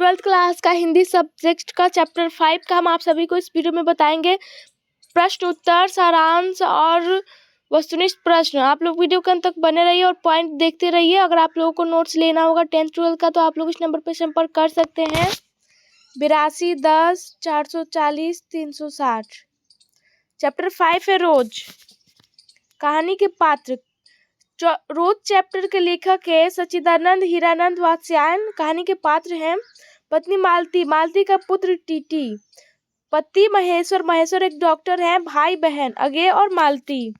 Twelfth class का Hindi subject का chapter 5 का हम आप सभी को इस वीडियो में बताएंगे। प्रश्न उत्तर, सारांश और वस्तुनिष्ठ प्रश्न। आप लोग वीडियो के अंत तक बने रहिए और पॉइंट देखते रहिए। अगर आप लोगों को नोट्स लेना होगा 10th 12th का तो आप लोग इस नंबर पर संपर्क कर सकते हैं 82 10 440 360। चैप्टर 5 है रोज। कहानी के पात्र। रोज चैप्टर के लेखक है सच्चिदानंद हीरानंद वात्स्यायन। कहानी के पात्र हैं पत्नी मालती, मालती का पुत्र टीटी, पति महेश्वर, महेश्वर एक डॉक्टर हैं, भाई बहन अज्ञे और मालती।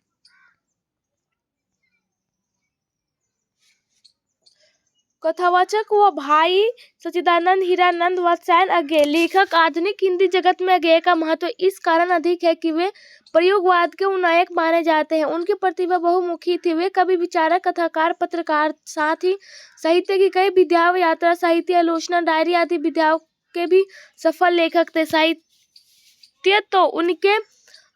कथावाचक व भाई सच्चिदानंद हीरानंद वात्स्यायन अज्ञे। लेखक। आधुनिक हिंदी जगत में अज्ञे का महत्व इस कारण अधिक है कि वे प्रयोगवाद के नायक माने जाते हैं। उनकी प्रतिभा बहुमुखी थी। वे कवि, विचारक, कथाकार, पत्रकार, साथ ही साहित्य की कई विधाओं, यात्रा साहित्य, आलोचना, डायरी आदि विधाओं के भी सफल लेखक थे। साहित्य तो उनके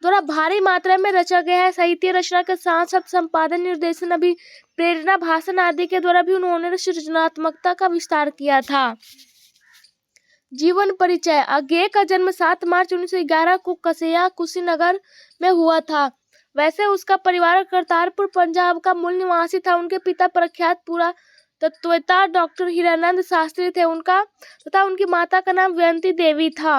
द्वारा भारी मात्रा में रचा गया है। साहित्य रचना के साथ साथ संपादन, निर्देशन, अभिप्रेरणा, भाषण आदि के द्वारा भी उन्होंने सृजनात्मकता का विस्तार किया था। जीवन परिचय। अज्ञे का जन्म 7 मार्च 1911 को कसेया, कुशीनगर में हुआ था। वैसे उसका परिवार करतारपुर पंजाब का मूल निवासी था। उनके पिता प्रख्यात पुरातत्ववेत्ता डॉक्टर हीरानंद शास्त्री थे। उनका तथा उनकी माता का नाम वयंती देवी था।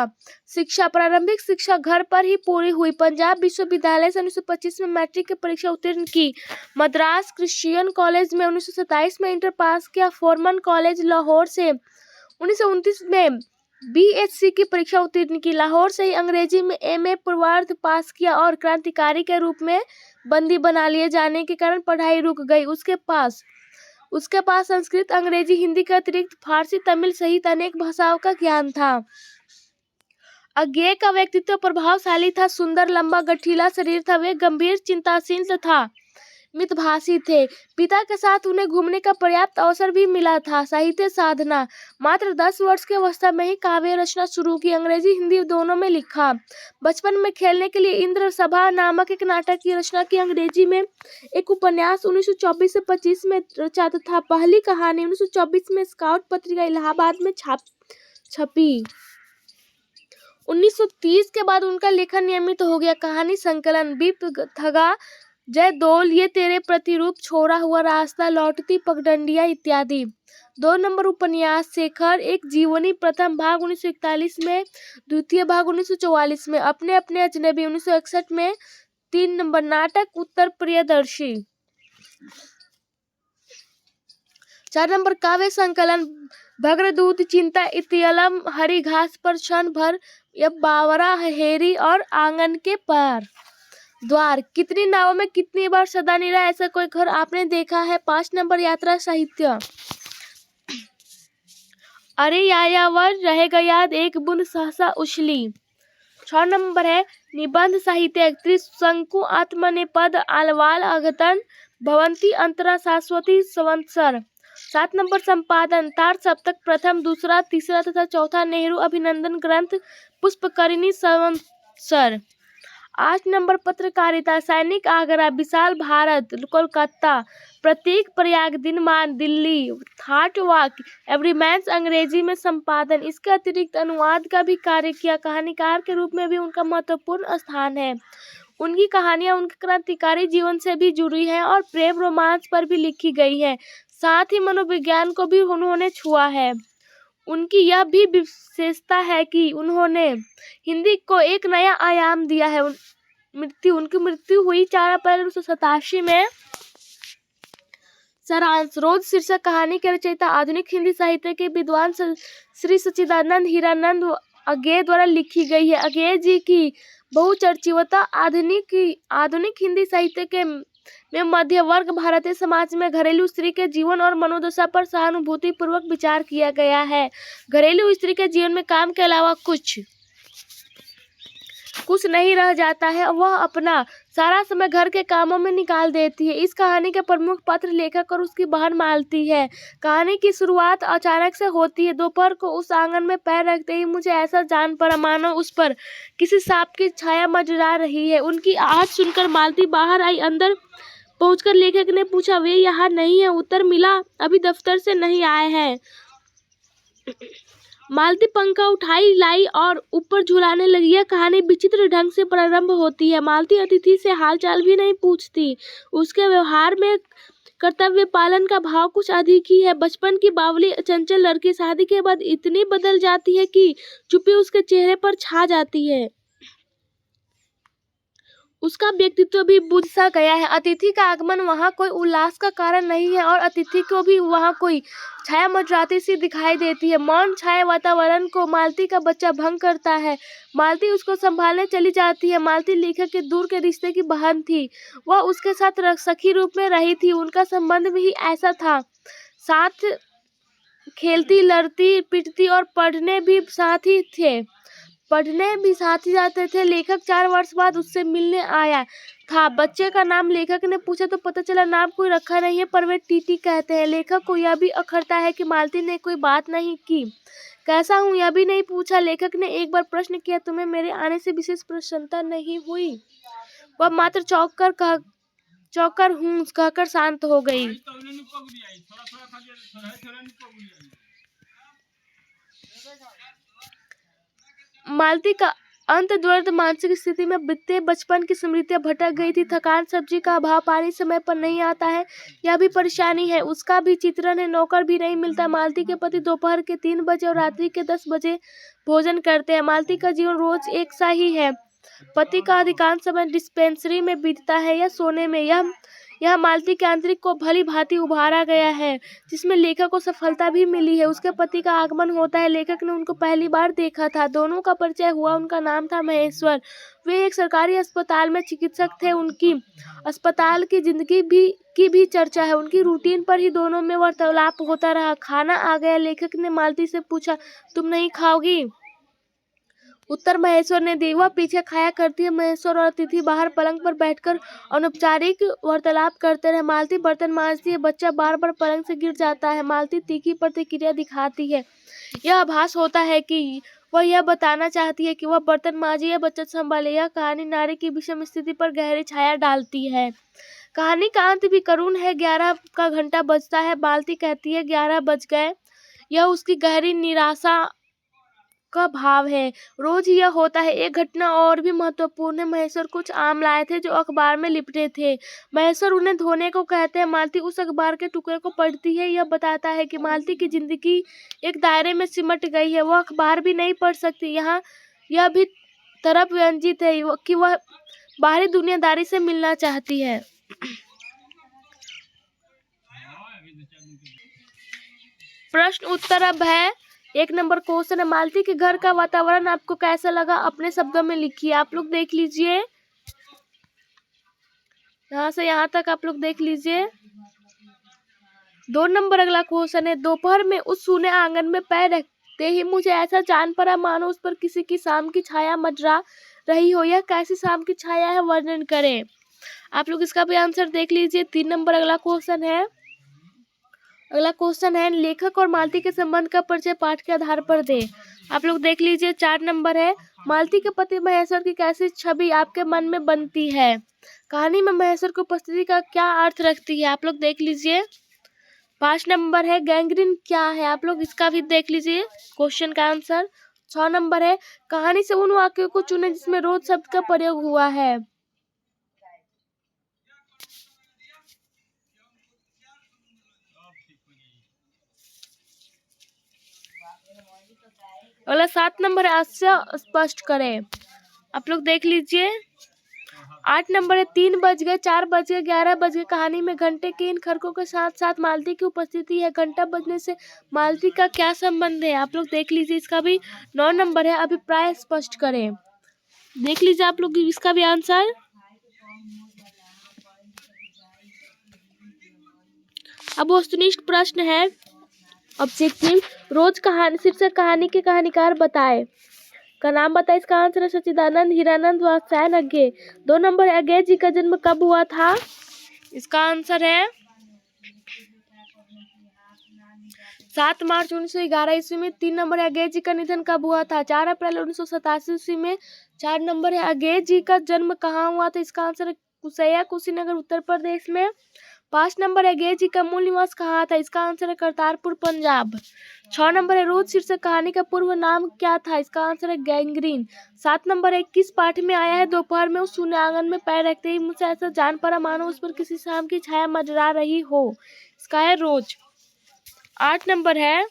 शिक्षा। प्रारंभिक शिक्षा घर पर ही पूरी हुई। पंजाब विश्वविद्यालय से 1925 में मैट्रिक की परीक्षा उत्तीर्ण की। मद्रास क्रिश्चियन कॉलेज में 1927 में इंटर पास किया। फॉरमन कॉलेज लाहौर से 1929 में BSc की परीक्षा उत्तीर्ण की। लाहौर से ही अंग्रेजी में MA पूर्वार्ध पास किया और क्रांतिकारी के रूप में बंदी बना लिए जाने के कारण पढ़ाई रुक गई। उसके पास संस्कृत, अंग्रेजी, हिंदी के अतिरिक्त फारसी, तमिल सहित अनेक भाषाओं का ज्ञान था। अज्ञे का व्यक्तित्व प्रभावशाली था। सुंदर, लंबा, गठीला शरीर था। वे गंभीर, चिंताशील तथा मितभाषी थे। पिता के साथ उन्हें घूमने का पर्याप्त अवसर भी मिला था। साहित्य साधना। मात्र 10 वर्ष की अवस्था में ही काव्य रचना शुरू की। अंग्रेजी हिंदी दोनों में लिखा। बचपन में खेलने के लिए इंद्र सभा नामक एक नाटक की रचना की। अंग्रेजी में एक उपन्यास 1924 से 25 में रचा तथा पहली कहानी 1924 में स्काउट पत्रिका इलाहाबाद में छपी। 1930 के बाद उनका लेखन नियमित हो गया। कहानी संकलन। विपथगा, जयदोल, ये तेरे प्रतिरूप, छोड़ा हुआ रास्ता, लौटती पगडंडियां इत्यादि। 2 नंबर उपन्यास शेखर एक जीवनी, प्रथम भाग 1941 में, द्वितीय भाग 1944 में। अपने अपने अजनबी 1961 में। 3 नंबर नाटक उत्तर प्रियदर्शी। 4 नंबर काव्य संकलन भद्रदूत, चिंता, इतियलम, हरी घास पर क्षण भर, यब बावरा, हेरी और आंगन के पार। द्वार। कितनी नावों में कितनी बार सदा निरा, ऐसा कोई घर आपने देखा है। 5 नंबर यात्रा साहित्य। अरे यायावर, रहेगा याद, एक बूंद सहसा उछली। 6 नंबर है निबंध साहित्य। त्रिशंकु, आत्मनेपद, आलवाल, अघतन, भवंती, अंतरा, शाश्वती, संवत्सर। 7 नंबर संपादन। तार सप्तक प्रथम, दूसरा, तीसरा तथा चौथा, नेहरू अभिनंदन ग्रंथ, पुष्पकरिणी, संवत्सर। 8 नंबर पत्रकारिता। सैनिक, आगरा, विशाल भारत, कोलकाता, प्रतीक, प्रयाग, दिनमान, दिल्ली, थाट वॉक, एवरीमैन्स, अंग्रेजी में संपादन। इसके अतिरिक्त अनुवाद का भी कार्य किया। कहानीकार के रूप में भी उनका महत्वपूर्ण स्थान है। उनकी कहानियां उनके क्रांतिकारी जीवन से भी जुड़ी हैं और प्रेम रोमांस पर भी लिखी गई है। साथ ही मनोविज्ञान को भी उन्होंने छुआ है। उनकी यह भी विशेषता है कि उन्होंने हिंदी को एक नया आयाम दिया है। उनकी मृत्यु हुई 4 अप्रैल 1987 में। सारांश। रोज शीर्षक कहानी के रचयिता आधुनिक हिंदी साहित्य के विद्वान श्री सच्चिदानंद हीरानंद अज्ञे द्वारा लिखी गई है। अज्ञे जी की बहुचर्चितता आधुनिक हिंदी साहित्य में मध्य वर्ग भारतीय समाज में घरेलू स्त्री के जीवन और मनोदशा पर सहानुभूति पूर्वक विचार किया गया है। घरेलू स्त्री के जीवन में काम के अलावा कुछ नहीं रह जाता है। वह अपना सारा समय घर के कामों में निकाल देती है। इस कहानी के प्रमुख पात्र लेखक और उसकी बहन मालती है। कहानी की शुरुआत अचानक से होती है। दोपहर को उस आंगन में पैर रखते ही मुझे ऐसा जान पड़ा मानो उस पर किसी सांप की छाया मंडरा रही है। उनकी आवाज सुनकर मालती बाहर आई। अंदर पहुंचकर लेखक ने पूछा, वे यहाँ नहीं है? उत्तर मिला, अभी दफ्तर से नहीं आए हैं। मालती पंखा उठाई लाई और ऊपर झुलाने लगी। यह कहानी विचित्र ढंग से प्रारंभ होती है। मालती अतिथि से हालचाल भी नहीं पूछती। उसके व्यवहार में कर्तव्य पालन का भाव कुछ अधिक ही है। बचपन की बावली चंचल लड़की शादी के बाद इतनी बदल जाती है कि चुप्पी उसके चेहरे पर छा जाती है। उसका व्यक्तित्व भी बुझ सा गया है। अतिथि का आगमन वहाँ कोई उल्लास का कारण नहीं है और अतिथि को भी वहाँ कोई छाया मंडराती सी दिखाई देती है। मौन छाया वातावरण को मालती का बच्चा भंग करता है। मालती उसको संभालने चली जाती है। मालती लेखक के दूर के रिश्ते की बहन थी। वह उसके साथ सखी रूप में रही थी। उनका संबंध भी ऐसा था, साथ खेलती, लड़ती, पिटती और पढ़ने भी साथ ही जाते थे। लेखक 4 वर्ष बाद उससे मिलने आया था। बच्चे का नाम लेखक ने पूछा तो पता चला नाम कोई रखा नहीं है, पर वे टीटी कहते हैं। लेखक को यह भी अखरता है कि मालती ने कोई बात नहीं की। कैसा हूँ यह भी नहीं पूछा। लेखक ने एक बार प्रश्न किया, तुम्हें मेरे आने से विशेष प्रसन्नता नहीं हुई? वह मात्र चौकर हूँ कहकर शांत हो गई। मालती का अंत द्वंद मानसिक स्थिति में बीते बचपन की स्मृतियां भटक गई थी। थकान, सब्जी का अभाव, पानी समय पर नहीं आता है, यह भी परेशानी है। उसका भी चित्रण है, नौकर भी नहीं मिलता। मालती के पति दोपहर के 3 बजे और रात्रि के 10 बजे भोजन करते हैं। मालती का जीवन रोज एक सा ही है। पति का अधिकांश समय डिस्पेंसरी में बीतता है या सोने में। यह मालती के आंतरिक को भली भांति उभारा गया है, जिसमें लेखक को सफलता भी मिली है। उसके पति का आगमन होता है। लेखक ने उनको पहली बार देखा था। दोनों का परिचय हुआ। उनका नाम था महेश्वर। वे एक सरकारी अस्पताल में चिकित्सक थे। उनकी अस्पताल की जिंदगी की भी चर्चा है। उनकी रूटीन पर ही दोनों में वार्तालाप होता रहा। खाना आ गया। लेखक ने मालती से पूछा, तुम नहीं खाओगी? उत्तर महेश्वर ने दी। वह पीछे खाया करती है। महेश्वर और अतिथि बाहर पलंग पर बैठकर अनौपचारिक वार्तालाप करते रहे। मालती बर्तन मांजती है। बच्चा बार बार पलंग से गिर जाता है। मालती तीखी प्रतिक्रिया दिखाती है। यह आभास होता है कि वह यह बताना चाहती है कि वह बर्तन मांजे या बच्चा संभाले। यह कहानी नारी की विषम स्थिति पर गहरी छाया डालती है। कहानी का अंत भी करुण है। 11 का घंटा बजता है। मालती कहती है 11 बज गए। यह उसकी गहरी निराशा का भाव है। रोज यह होता है। एक घटना और भी महत्वपूर्ण है। महेश्वर कुछ आम लाए थे जो अखबार में लिपटे थे। महेश्वर उन्हें धोने को कहते हैं। मालती उस अखबार के टुकड़े को पढ़ती है। यह बताता है कि मालती की जिंदगी एक दायरे में सिमट गई है। वह अखबार भी नहीं पढ़ सकती। यहाँ यह भी तरफ व्यंजित है कि वह बाहरी दुनियादारी से मिलना चाहती है। प्रश्न उत्तर अब है। 1 नंबर क्वेश्चन है, मालती के घर का वातावरण आपको कैसा लगा? अपने शब्दों में लिखिए। आप लोग देख लीजिए, यहाँ से यहाँ तक आप लोग देख लीजिए। 2 नंबर अगला क्वेश्चन है, दोपहर में उस सूने आंगन में पैर रखते ही मुझे ऐसा जान पड़ा मानो उस पर किसी की शाम की छाया मंडरा रही हो। यह कैसी शाम की छाया है, वर्णन करें। आप लोग इसका भी आंसर देख लीजिए। 3 नंबर अगला क्वेश्चन है, लेखक और मालती के संबंध का परिचय पाठ के आधार पर दे। आप लोग देख लीजिए। 4 नंबर है, मालती के पति महेश्वर की कैसी छवि आपके मन में बनती है? कहानी में महेश्वर की उपस्थिति का क्या अर्थ रखती है? आप लोग देख लीजिए। 5 नंबर है, गैंग्रीन क्या है? आप लोग इसका भी देख लीजिए क्वेश्चन का आंसर। 6 नंबर है, कहानी से उन वाक्यों को चुने जिसमें रोज शब्द का प्रयोग हुआ है। अगला 7 नंबर है, आशय स्पष्ट करें। आप लोग देख लीजिए। 8 नंबर है, 3 बज गए, 4 बज गए, 11 बज गए। कहानी में घंटे के इन खड़कों के साथ साथ मालती की उपस्थिति है। घंटा बजने से मालती का क्या संबंध है? आप लोग देख लीजिए। इसका भी 9 नंबर है, अभिप्राय स्पष्ट करें। देख लीजिए आप लोग इसका भी आंसर। अब वस्तुनिष्ठ प्रश्न है, ऑब्जेक्टिव। रोज कहानी शीर्षक कहानी के कहानीकार बताए। का नाम बताए। इसका आंसर है सच्चिदानंद हीरानंद वात्स्यायन अज्ञे। 2 नंबर है, अज्ञे जी का जन्म कब हुआ था? इसका आंसर है 7 मार्च 1911 ईस्वी में। 3 नंबर है, अज्ञे जी का निधन कब हुआ था? 4 अप्रैल 1987 ईस्वी में। 4 नंबर है, अज्ञे जी का जन्म कहाँ हुआ था? इसका आंसर है कुसैया, कुशीनगर, उत्तर प्रदेश में। 5 नंबर है गे जी का मूल निवास कहाँ था, इसका आंसर है करतारपुर पंजाब। 6 नंबर है रोज शीर्षक कहानी का पूर्व नाम क्या था, इसका आंसर है गैंग्रीन। 7 नंबर है किस पाठ में आया है दोपहर में उस शून्य आंगन में पैर रखते ही मुझसे ऐसा जान पड़ा मानो उस पर किसी शाम की छाया मंडरा रही हो, इसका है रोज। 8 नंबर है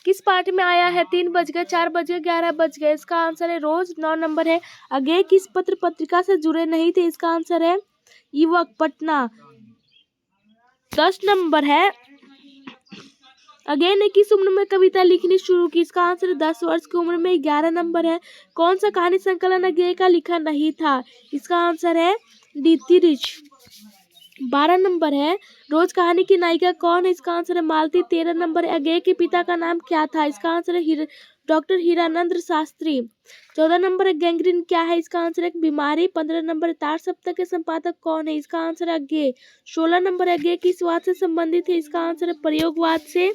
किस पाठ में आया है 3 बज गए 4 बज गए 11 बज गए, इसका आंसर है रोज। 9 नंबर है अगे किस पत्र पत्रिका से जुड़े नहीं थे, इसका आंसर है युवक पटना। 10 नंबर है अगे ने किस उम्र में कविता लिखनी शुरू की, इसका आंसर है 10 वर्ष की उम्र में। 11 नंबर है कौन सा कहानी संकलन अगे का लिखा नहीं था, इसका आंसर है डीटी रिच। 12 नंबर है रोज कहानी की नायिका कौन है, इसका आंसर है मालती। 13 नंबर है अगे के पिता का नाम क्या था, इसका आंसर है डॉक्टर हीरानंद शास्त्री। 14 नंबर है गैंग्रीन क्या है, इसका आंसर है एक बीमारी। 15 नंबर है तार सप्ताह के संपादक कौन है, इसका आंसर है अगे। 16 नंबर है अगे किस वाद से संबंधित है, इसका आंसर है प्रयोगवाद से।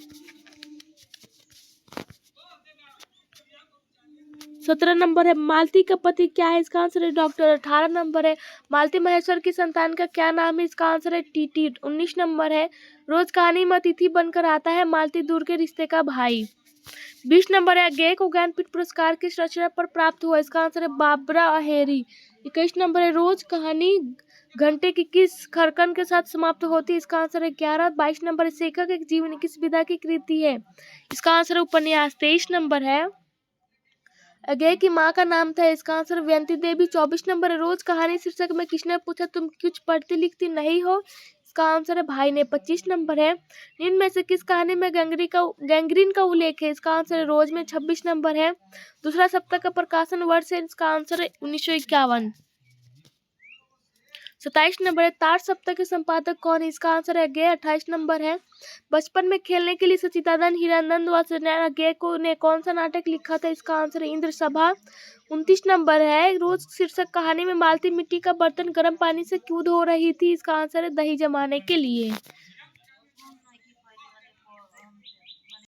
17 नंबर है मालती का पति क्या है, इसका आंसर है डॉक्टर। 18 नंबर है मालती महेश्वर की संतान का क्या नाम है, इसका आंसर है टीटी। 19 नंबर है रोज कहानी में अतिथि बनकर आता है मालती दूर के रिश्ते का भाई। 20 नंबर है अगे को ज्ञानपीठ पुरस्कार किस रचना पर प्राप्त हुआ, इसका आंसर है बाबरा अहेरी। 21 नंबर है रोज कहानी घंटे की किस खरकन के साथ समाप्त होती है, इसका आंसर है 11। 22 नंबर है शेखर एक जीवनी किस विधा की कृति है, इसका आंसर है उपन्यास। 23 नंबर है अगे की माँ का नाम था, इसका आंसर व्यंती देवी। 24 नंबर है रोज कहानी शीर्षक में किसने पूछा तुम कुछ पढ़ती लिखती नहीं हो, इसका आंसर है भाई ने। 25 नंबर है निम्न में से किस कहानी में गैंग्रीन का उल्लेख है, इसका आंसर है रोज में। 26 नंबर है दूसरा सप्ताह का प्रकाशन वर्ष है, इसका आंसर है 1951। 27 नंबर है तार सप्ताह के संपादक कौन है, इसका आंसर है अगे। 28 नंबर है बचपन में खेलने के लिए सचिदानंद हीरानंद व सत्यनारायण अगे को ने कौन सा नाटक लिखा था, इसका आंसर है इंद्र सभा। 29 नंबर है रोज शीर्षक कहानी में मालती मिट्टी का बर्तन गर्म पानी से क्यों धो रही थी, इसका आंसर है दही जमाने के लिए।